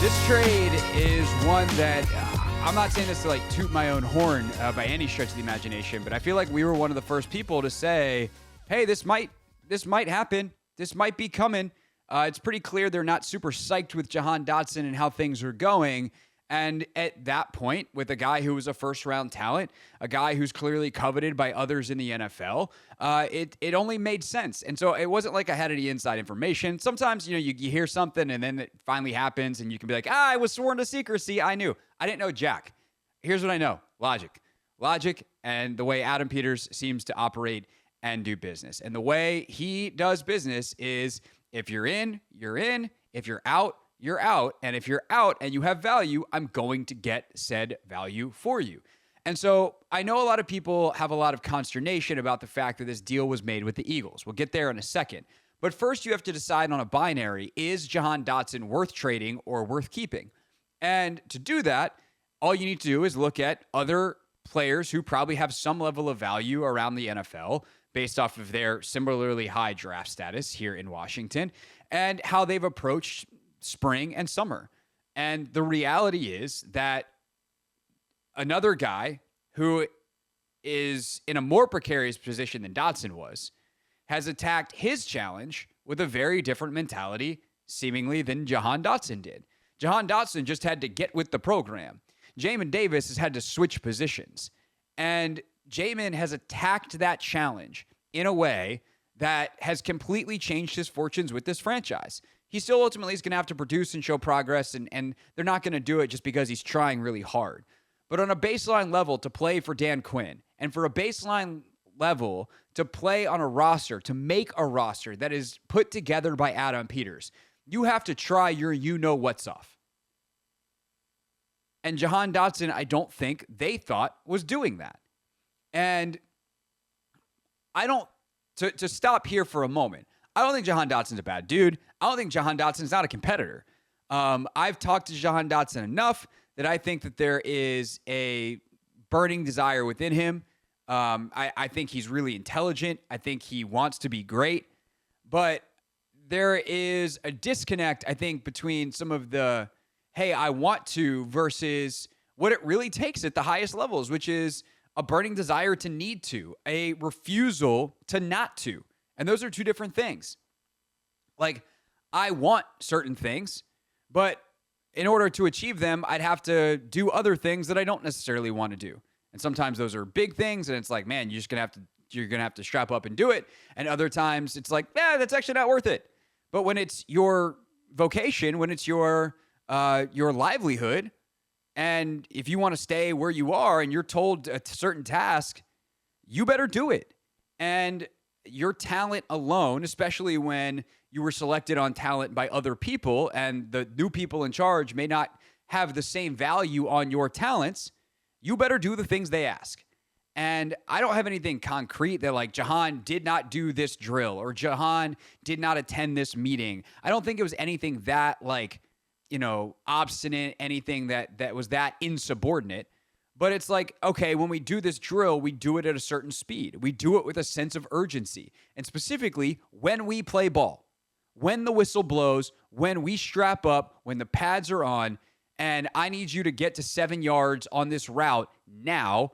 This trade is one that I'm not saying this to like toot my own horn by any stretch of the imagination, but I feel like we were one of the first people to say, hey, this might happen. This might be coming. It's pretty clear they're not super psyched with Jahan Dotson and how things are going. And at that point, with a guy who was a first-round talent, a guy who's clearly coveted by others in the NFL, it only made sense. And so it wasn't like I had any inside information. Sometimes, you hear something and then it finally happens and you can be like, I was sworn to secrecy. I knew. I didn't know jack. Here's what I know. Logic and the way Adam Peters seems to operate and do business. And the way he does business is if you're in, you're in. If you're out, you're out. And if you're out and you have value, I'm going to get said value for you. And so I know a lot of people have a lot of consternation about the fact that this deal was made with the Eagles. We'll get there in a second. But first you have to decide on a binary. Is Jahan Dotson worth trading or worth keeping? And to do that, all you need to do is look at other players who probably have some level of value around the NFL based off of their similarly high draft status here in Washington and how they've approached spring and summer. And the reality is that another guy who is in a more precarious position than Dotson was has attacked his challenge with a very different mentality, seemingly, than Jahan Dotson did. Jahan Dotson just had to get with the program. Jamin Davis has had to switch positions. And Jamin has attacked that challenge in a way that has completely changed his fortunes with this franchise. He still ultimately is going to have to produce and show progress, and they're not going to do it just because he's trying really hard. But on a baseline level, to play for Dan Quinn, and for a baseline level to play on a roster, to make a roster that is put together by Adam Peters, you have to try your you-know-what's off. And Jahan Dotson, I don't think they thought was doing that. And I don't, to stop here for a moment, I don't think Jahan Dotson's a bad dude. I don't think Jahan Dotson's not a competitor. I've talked to Jahan Dotson enough that I think that there is a burning desire within him. I think he's really intelligent. I think he wants to be great. But there is a disconnect, I think, between some of the, hey, I want to, versus what it really takes at the highest levels, which is a burning desire to need to, a refusal to not to. And those are two different things. Like, I want certain things, but in order to achieve them, I'd have to do other things that I don't necessarily want to do. And sometimes those are big things, and it's like, man, you're gonna have to strap up and do it. And other times it's like, that's actually not worth it. But when it's your vocation, when it's your livelihood, and if you want to stay where you are and you're told a certain task, you better do it. And your talent alone, especially when you were selected on talent by other people and the new people in charge may not have the same value on your talents, you better do the things they ask. And I don't have anything concrete that like Jahan did not do this drill or Jahan did not attend this meeting. I don't think it was anything that like, obstinate, anything that was that insubordinate. But it's like, okay, when we do this drill, we do it at a certain speed. We do it with a sense of urgency. And specifically, when we play ball, when the whistle blows, when we strap up, when the pads are on, and I need you to get to 7 yards on this route now,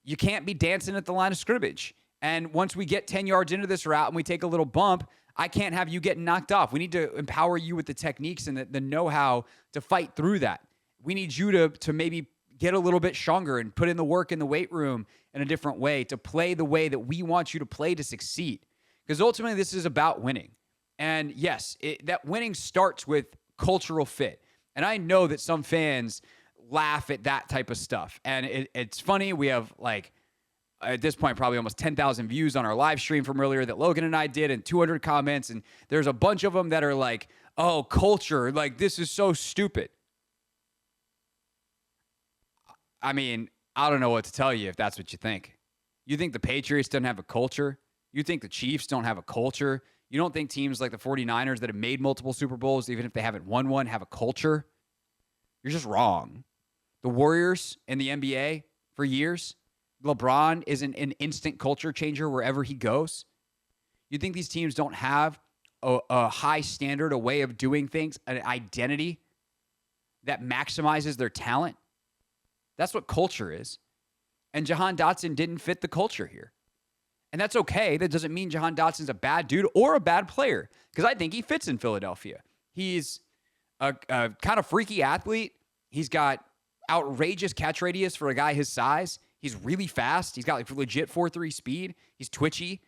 you can't be dancing at the line of scrimmage. And once we get 10 yards into this route and we take a little bump, I can't have you getting knocked off. We need to empower you with the techniques and the know-how to fight through that. We need you to maybe get a little bit stronger and put in the work in the weight room in a different way, to play the way that we want you to play to succeed. Because ultimately, this is about winning. And yes, that winning starts with cultural fit. And I know that some fans laugh at that type of stuff. And it's funny. We have like, at this point, probably almost 10,000 views on our live stream from earlier that Logan and I did, and 200 comments. And there's a bunch of them that are like, oh, culture, like this is so stupid. I mean, I don't know what to tell you if that's what you think. You think the Patriots don't have a culture? You think the Chiefs don't have a culture? You don't think teams like the 49ers that have made multiple Super Bowls, even if they haven't won one, have a culture? You're just wrong. The Warriors in the NBA for years, LeBron isn't an instant culture changer wherever he goes. You think these teams don't have a high standard, a way of doing things, an identity? that maximizes their talent. That's what culture is. And Jahan Dotson didn't fit the culture here. And that's okay. That doesn't mean Jahan Dotson's a bad dude or a bad player, because I think he fits in Philadelphia. He's a kind of freaky athlete. He's got outrageous catch radius for a guy his size. He's really fast. He's got like legit 4.3 speed. He's twitchy.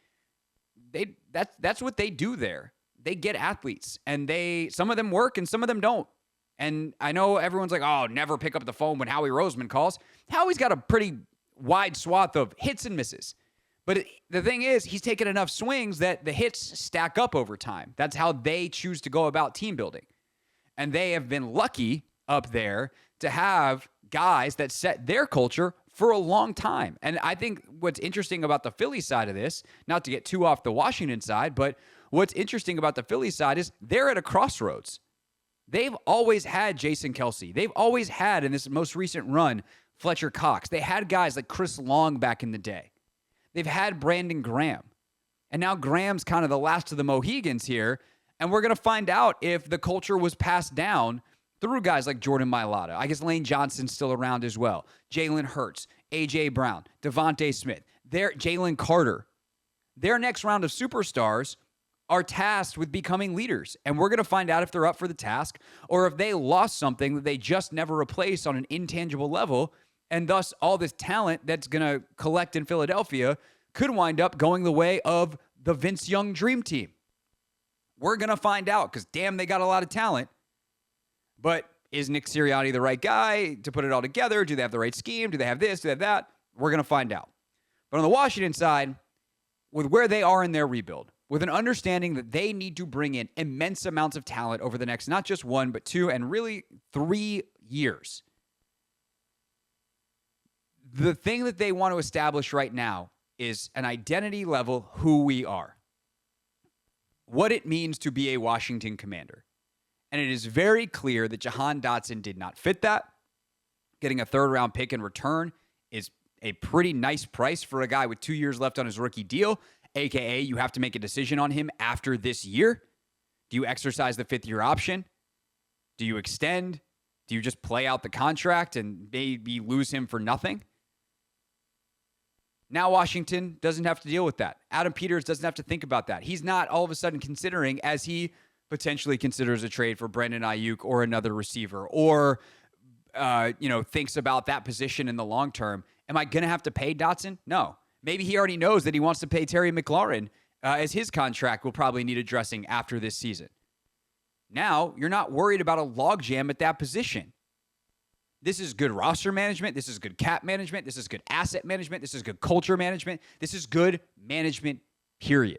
That's what they do there. They get athletes, and some of them work and some of them don't. And I know everyone's like, oh, never pick up the phone when Howie Roseman calls. Howie's got a pretty wide swath of hits and misses. But the thing is, he's taken enough swings that the hits stack up over time. That's how they choose to go about team building. And they have been lucky up there to have guys that set their culture for a long time. And I think what's interesting about the Philly side of this, not to get too off the Washington side, but what's interesting about the Philly side is they're at a crossroads. They've always had Jason Kelce. They've always had, in this most recent run, Fletcher Cox. They had guys like Chris Long back in the day. They've had Brandon Graham. And now Graham's kind of the last of the Mohegans here. And we're going to find out if the culture was passed down through guys like Jordan Mailata. I guess Lane Johnson's still around as well. Jalen Hurts, A.J. Brown, Devontae Smith, Jalen Carter. Their next round of superstars are tasked with becoming leaders. And we're going to find out if they're up for the task or if they lost something that they just never replaced on an intangible level. And thus, all this talent that's going to collect in Philadelphia could wind up going the way of the Vince Young Dream Team. We're going to find out because, damn, they got a lot of talent. But is Nick Sirianni the right guy to put it all together? Do they have the right scheme? Do they have this? Do they have that? We're going to find out. But on the Washington side, with where they are in their rebuild, with an understanding that they need to bring in immense amounts of talent over the next, not just 1, but 2, and really 3 years. The thing that they want to establish right now is an identity level, who we are. What it means to be a Washington Commander. And it is very clear that Jahan Dotson did not fit that. Getting a third-round pick in return is a pretty nice price for a guy with 2 years left on his rookie deal, a.k.a. you have to make a decision on him after this year. Do you exercise the fifth-year option? Do you extend? Do you just play out the contract and maybe lose him for nothing? Now Washington doesn't have to deal with that. Adam Peters doesn't have to think about that. He's not all of a sudden considering, as he potentially considers a trade for Brandon Ayuk or another receiver, or thinks about that position in the long term. Am I going to have to pay Dotson? No. Maybe he already knows that he wants to pay Terry McLaurin, as his contract will probably need addressing after this season. Now, you're not worried about a logjam at that position. This is good roster management. This is good cap management. This is good asset management. This is good culture management. This is good management, period.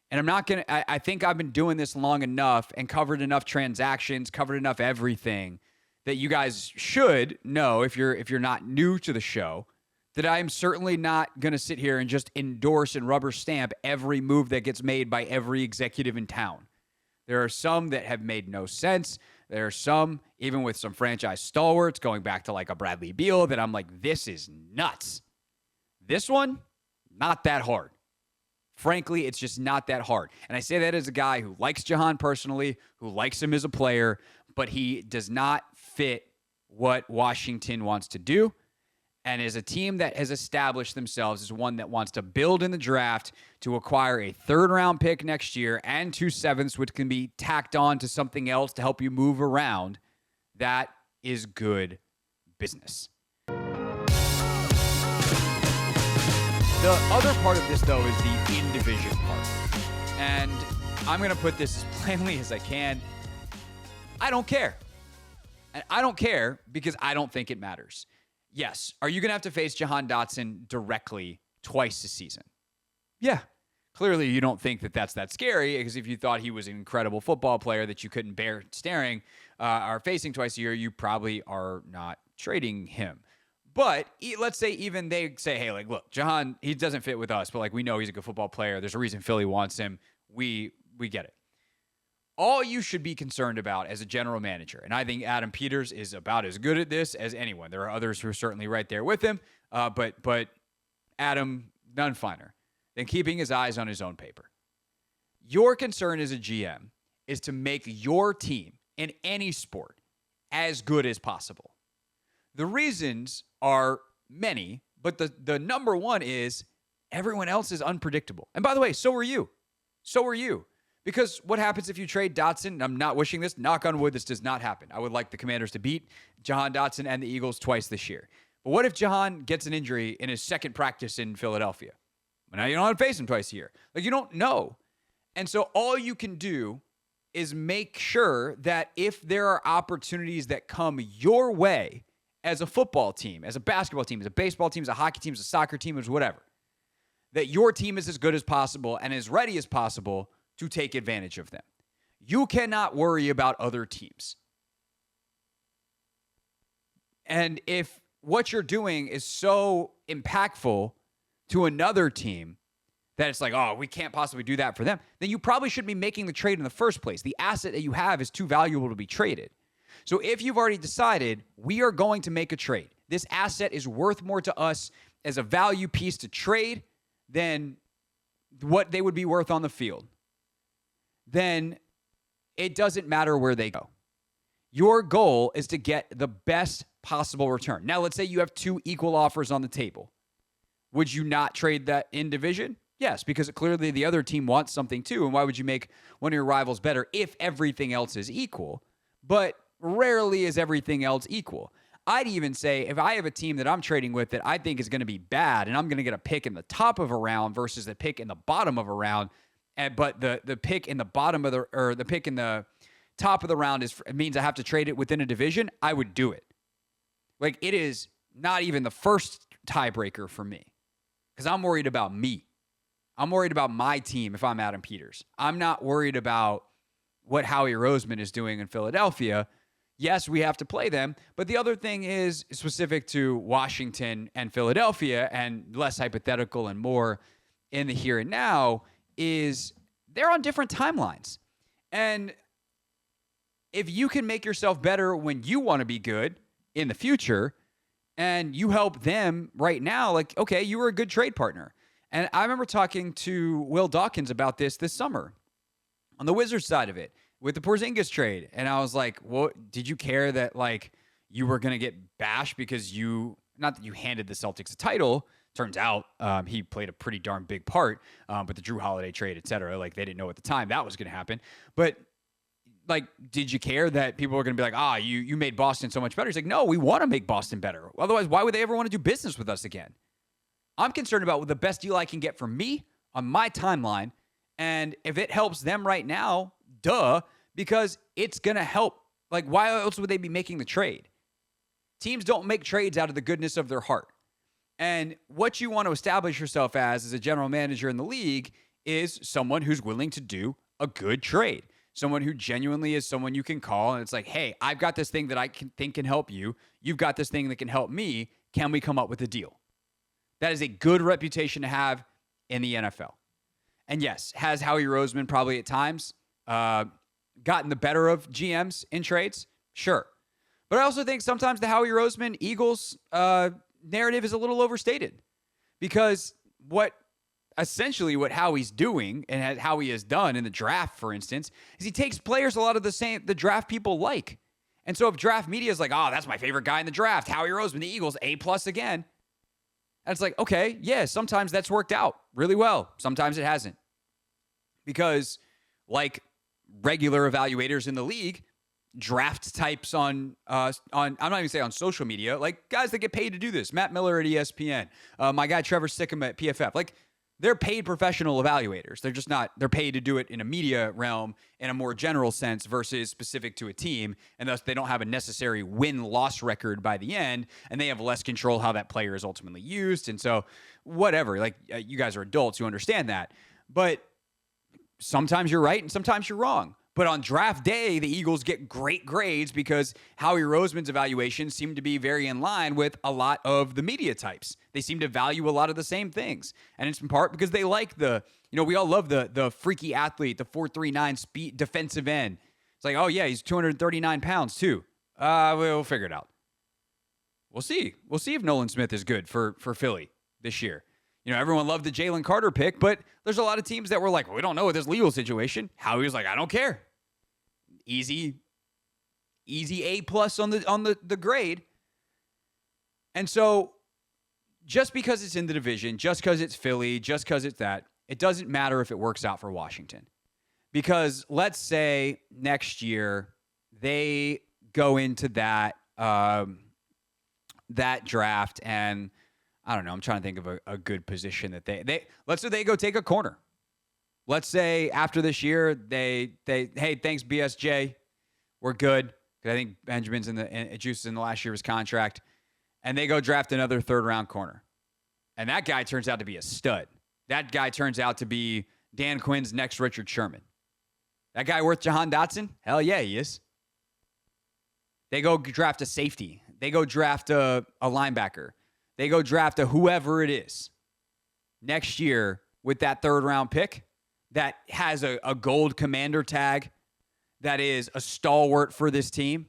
And I'm not going to, I think I've been doing this long enough and covered enough transactions, covered enough everything that you guys should know, if you're not new to the show, that I am certainly not going to sit here and just endorse and rubber stamp every move that gets made by every executive in town. There are some that have made no sense. There are some, even with some franchise stalwarts, going back to like a Bradley Beal, that I'm like, this is nuts. This one, not that hard. Frankly, it's just not that hard. And I say that as a guy who likes Jahan personally, who likes him as a player, but he does not fit what Washington wants to do. And as a team that has established themselves as one that wants to build in the draft to acquire a third-round pick next year and 2 sevenths, which can be tacked on to something else to help you move around, that is good business. The other part of this, though, is the inivision part. And I'm going to put this as plainly as I can. I don't care. And I don't care because I don't think it matters. Yes. Are you going to have to face Jahan Dotson directly twice a season? Yeah. Clearly, you don't think that that's that scary, because if you thought he was an incredible football player that you couldn't bear staring or facing twice a year, you probably are not trading him. But let's say even they say, hey, like, look, Jahan, he doesn't fit with us, but like we know he's a good football player. There's a reason Philly wants him. We get it. All you should be concerned about as a general manager, and I think Adam Peters is about as good at this as anyone. There are others who are certainly right there with him, but Adam, none finer than keeping his eyes on his own paper. Your concern as a GM is to make your team in any sport as good as possible. The reasons are many, but the number one is everyone else is unpredictable. And by the way, so are you. So are you. Because what happens if you trade Dotson? I'm not wishing this. Knock on wood, this does not happen. I would like the Commanders to beat Jahan Dotson and the Eagles twice this year. But what if Jahan gets an injury in his second practice in Philadelphia? Well, now you don't have to face him twice a year. Like, you don't know. And so all you can do is make sure that if there are opportunities that come your way as a football team, as a basketball team, as a baseball team, as a hockey team, as a soccer team, as whatever, that your team is as good as possible and as ready as possible to take advantage of them. You cannot worry about other teams. And if what you're doing is so impactful to another team that it's like, oh, we can't possibly do that for them, then you probably shouldn't be making the trade in the first place. The asset that you have is too valuable to be traded. So if you've already decided we are going to make a trade, this asset is worth more to us as a value piece to trade than what they would be worth on the field, then it doesn't matter where they go. Your goal is to get the best possible return. Now, let's say you have two equal offers on the table. Would you not trade that in division? Yes, because clearly the other team wants something too. And why would you make one of your rivals better if everything else is equal? But rarely is everything else equal. I'd even say if I have a team that I'm trading with that I think is going to be bad and I'm going to get a pick in the top of a round versus the pick in the bottom of a round, but the pick in the bottom of the pick in the top of the round means I have to trade it within a division, I would do it. Like, it is not even the first tiebreaker for me because I'm worried about me. I'm worried about my team if I'm Adam Peters. I'm not worried about what Howie Roseman is doing in Philadelphia. Yes, we have to play them, but the other thing is specific to Washington and Philadelphia and less hypothetical and more in the here and now is they're on different timelines. And if you can make yourself better when you want to be good in the future and you help them right now, like, okay, you were a good trade partner. And I remember talking to Will Dawkins about this summer on the Wizards side of it with the Porzingis trade. And I was like, well, did you care that, like, you were going to get bashed because not that you handed the Celtics a title. Turns out he played a pretty darn big part, but the Drew Holiday trade, et cetera, like, they didn't know at the time that was going to happen. But, like, did you care that people were going to be like, you made Boston so much better? He's like, no, we want to make Boston better. Otherwise, why would they ever want to do business with us again? I'm concerned about the best deal I can get for me on my timeline. And if it helps them right now, duh, because it's going to help. Like, why else would they be making the trade? Teams don't make trades out of the goodness of their heart. And what you want to establish yourself as a general manager in the league is someone who's willing to do a good trade. Someone who genuinely is someone you can call. And it's like, hey, I've got this thing that I think can help you. You've got this thing that can help me. Can we come up with a deal? That is a good reputation to have in the NFL. And yes, has Howie Roseman probably at times gotten the better of GMs in trades? Sure. But I also think sometimes the Howie Roseman Eagles narrative is a little overstated because what Howie's doing and how he has done in the draft, for instance, is he takes players a lot of the draft people like. And so if draft media is like, oh, that's my favorite guy in the draft, Howie Roseman, the Eagles, A+ again. And it's like, okay, yeah, sometimes that's worked out really well. Sometimes it hasn't. Because like regular evaluators in the league, draft types on I'm not even saying on social media, like guys that get paid to do this. Matt Miller at ESPN, my guy Trevor Sickham at PFF. Like, they're paid professional evaluators. They're just not, they're paid to do it in a media realm in a more general sense versus specific to a team. And thus they don't have a necessary win-loss record by the end. And they have less control how that player is ultimately used. And so whatever, like you guys are adults, you understand that. But sometimes you're right and sometimes you're wrong. But on draft day, the Eagles get great grades because Howie Roseman's evaluations seem to be very in line with a lot of the media types. They seem to value a lot of the same things. And it's in part because they like we all love the freaky athlete, the 4.39 speed defensive end. It's like, oh yeah, he's 239 pounds too. We'll figure it out. We'll see. We'll see if Nolan Smith is good for Philly this year. Everyone loved the Jalen Carter pick, but there's a lot of teams that were like, well, we don't know what this legal situation. Howie was like, I don't care. Easy easy A+ on the grade. And so just because it's in the division, just because it's Philly, just because it's that, it doesn't matter if it works out for Washington. Because let's say next year they go into that draft, and I don't know, I'm trying to think of a good position that they let's say they go take a corner. Let's say after this year they hey, thanks BSJ, we're good. Because I think Benjamin's Juice is in the last year of his contract. And they go draft another third-round corner. And that guy turns out to be a stud. That guy turns out to be Dan Quinn's next Richard Sherman. That guy worth Jahan Dotson? Hell yeah, he is. They go draft a safety. They go draft a linebacker. They go draft a whoever it is. Next year, with that third-round pick that has a gold commander tag, that is a stalwart for this team,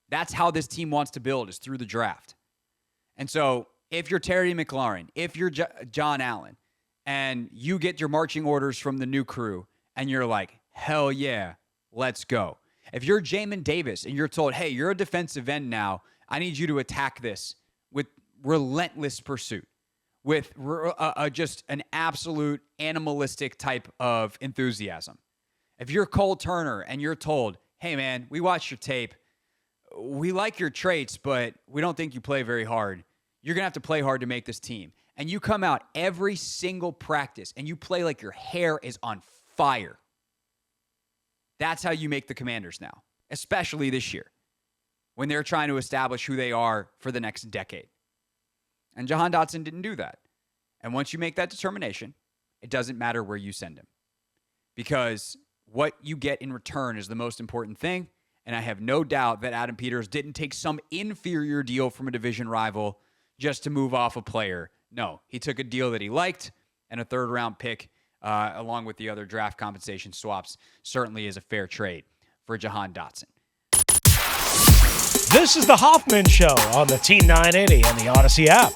that's how this team wants to build, is through the draft. And so if you're Terry McLaurin, if you're John Allen, and you get your marching orders from the new crew, and you're like, hell yeah, let's go. If you're Jamin Davis and you're told, hey, you're a defensive end now, I need you to attack this with relentless pursuit, with just an absolute animalistic type of enthusiasm. If you're Cole Turner and you're told, hey, man, we watched your tape, we like your traits, but we don't think you play very hard. You're going to have to play hard to make this team. And you come out every single practice and you play like your hair is on fire. That's how you make the Commanders now, especially this year, when they're trying to establish who they are for the next decade. And Jahan Dotson didn't do that. And once you make that determination, it doesn't matter where you send him. Because what you get in return is the most important thing. And I have no doubt that Adam Peters didn't take some inferior deal from a division rival just to move off a player. No, he took a deal that he liked, and a third-round pick, along with the other draft compensation swaps, certainly is a fair trade for Jahan Dotson. This is the Hoffman Show on the Team 980 and the Odyssey app.